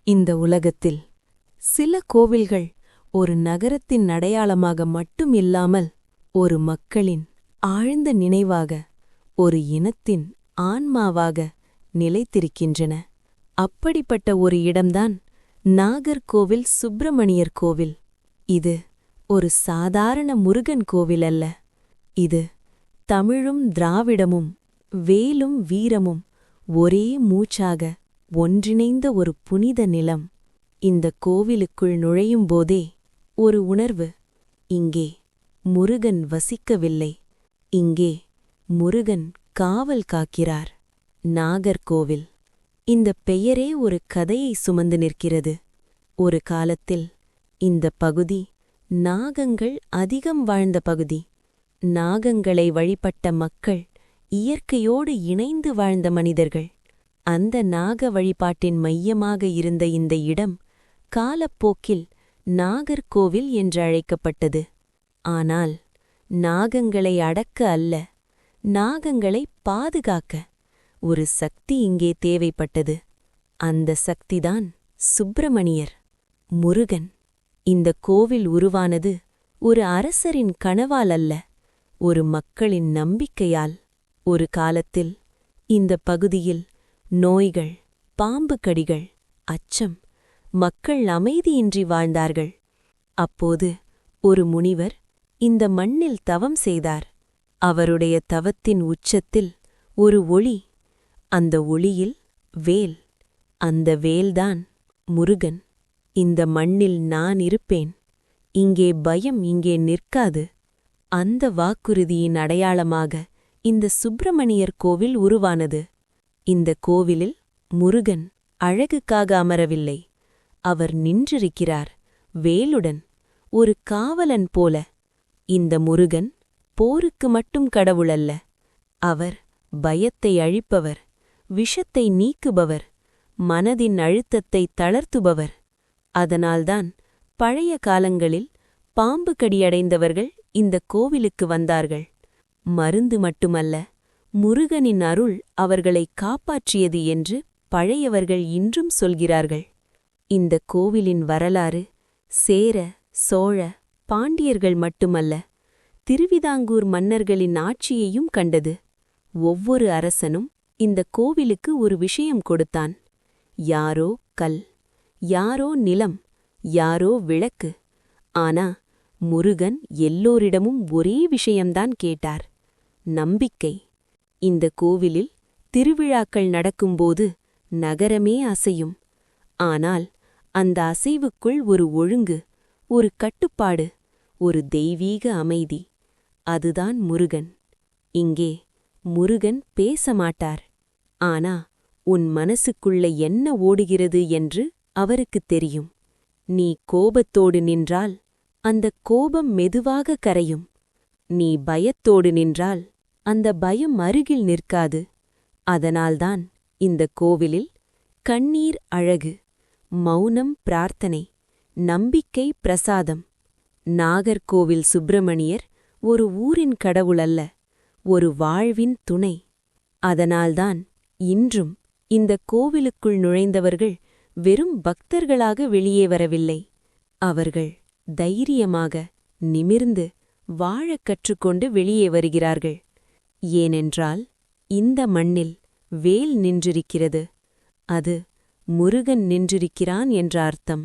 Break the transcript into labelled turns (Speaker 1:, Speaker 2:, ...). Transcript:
Speaker 1: இந்த உலகத்தில் சில கோவில்கள் ஒரு நகரத்தின் அடையாளமாக மட்டும் இல்லாமல் ஒரு மக்களின் ஆழ்ந்த நினைவாக, ஒரு இனத்தின் ஆன்மாவாக நிலைத்திருக்கின்றன. அப்படிப்பட்ட ஒரு இடம்தான் நாகர்கோவில் சுப்பிரமணியர் கோவில். இது ஒரு சாதாரண முருகன் கோவில் அல்ல. இது தமிழும் திராவிடமும் வேலும் வீரமும் ஒரே மூச்சாக ஒன்றிணைந்த ஒரு புனித நிலம். இந்த கோவிலுக்குள் நுழையும்போதே ஒரு உணர்வு. இங்கே முருகன் வசிக்கவில்லை, இங்கே முருகன் காவல் காக்கிறார். நாகர்கோவில். இந்த பெயரே ஒரு கதையை சுமந்து நிற்கிறது. ஒரு காலத்தில் இந்த பகுதி நாகங்கள் அதிகம் வாழ்ந்த பகுதி. நாகங்களை வழிபட்ட மக்கள், இயற்கையோடு இணைந்து வாழ்ந்த மனிதர்கள். அந்த நாக வழிபாட்டின் மையமாக இருந்த இந்த இடம் காலப்போக்கில் நாகர்கோவில் என்று அழைக்கப்பட்டது. ஆனால் நாகங்களை அடக்க அல்ல, நாகங்களை பாதுகாக்க ஒரு சக்தி இங்கே தேவைப்பட்டது. அந்த சக்திதான் சுப்பிரமணியர், முருகன். இந்த கோவில் உருவானது ஒரு அரசரின் கனவால் அல்ல, ஒரு மக்களின் நம்பிக்கையால். ஒரு காலத்தில் இந்த பகுதியில் நோய்கள், பாம்பு கடிகள், அச்சம், மக்கள் அமைதியின்றி வாழ்ந்தார்கள். அப்போது ஒரு முனிவர் இந்த மண்ணில் தவம் செய்தார். அவருடைய தவத்தின் உச்சத்தில் ஒரு ஒளி. அந்த ஒளியில் வேல். அந்த வேல்தான் முருகன். இந்த மண்ணில் நான் இருப்பேன், இங்கே பயம் இங்கே நிற்காது. அந்த வாக்குறுதியின் அடையாளமாக இந்த சுப்பிரமணியர் கோவில் உருவானது. இந்த கோவிலில் முருகன் அழகுக்காக அமரவில்லை. அவர் நின்றிருக்கிறார், வேலுடன், ஒரு காவலன் போல. இந்த முருகன் போருக்கு மட்டும் கடவுளல்ல. அவர் பயத்தை அழிப்பவர், விஷத்தை நீக்குபவர், மனதின் அழுத்தத்தை தளர்த்துபவர். அதனால்தான் பழைய காலங்களில் பாம்பு கடியடைந்தவர்கள் இந்த கோவிலுக்கு வந்தார்கள். மருந்து மட்டுமல்ல, முருகனின் அருள் அவர்களை காப்பாற்றியது என்று பழையவர்கள் இன்றும் சொல்கிறார்கள். இந்த கோவிலின் வரலாறு சேர, சோழ, பாண்டியர்கள் மட்டுமல்ல, திருவிதாங்கூர் மன்னர்களின் ஆட்சியையும் கண்டது. ஒவ்வொரு அரசனும் இந்த கோவிலுக்கு ஒரு விஷயம் கொடுத்தான். யாரோ கல், யாரோ நிலம், யாரோ விளக்கு. ஆனா முருகன் எல்லோரிடமும் ஒரே விஷயம்தான் கேட்டார்: நம்பிக்கை. இந்த கோவிலில் திருவிழாக்கள் நடக்கும்போது நகரமே அசையும். ஆனால் அந்த அசைவுக்குள் ஒரு ஒழுங்கு, ஒரு கட்டுப்பாடு, ஒரு தெய்வீக அமைதி. அதுதான் முருகன். இங்கே முருகன் பேச மாட்டார். ஆனா உன் மனசுக்குள்ள என்ன ஓடுகிறது என்று அவருக்குத் தெரியும். நீ கோபத்தோடு நின்றால் அந்த கோபம் மெதுவாக கரையும். நீ பயத்தோடு நின்றால் அந்த பயம் அருகில் நிற்காது. அதனால்தான் இந்த கோவிலில் கண்ணீர் அழகு, மௌனம் பிரார்த்தனை, நம்பிக்கை பிரசாதம். நாகர்கோவில் சுப்பிரமணியர் ஒரு ஊரின் கடவுளல்ல, ஒரு வாழ்வின் துணை. அதனால்தான் இன்றும் இந்த கோவிலுக்குள் நுழைந்தவர்கள் வெறும் பக்தர்களாக வெளியே வரவில்லை. அவர்கள் தைரியமாக, நிமிர்ந்து வாழக் கற்றுக்கொண்டு வெளியே வருகிறார்கள். ஏனென்றால் இந்த மண்ணில் வேல் நின்றிருக்கிறது. அது முருகன் நின்றிருக்கிறான் என்ற அர்த்தம்.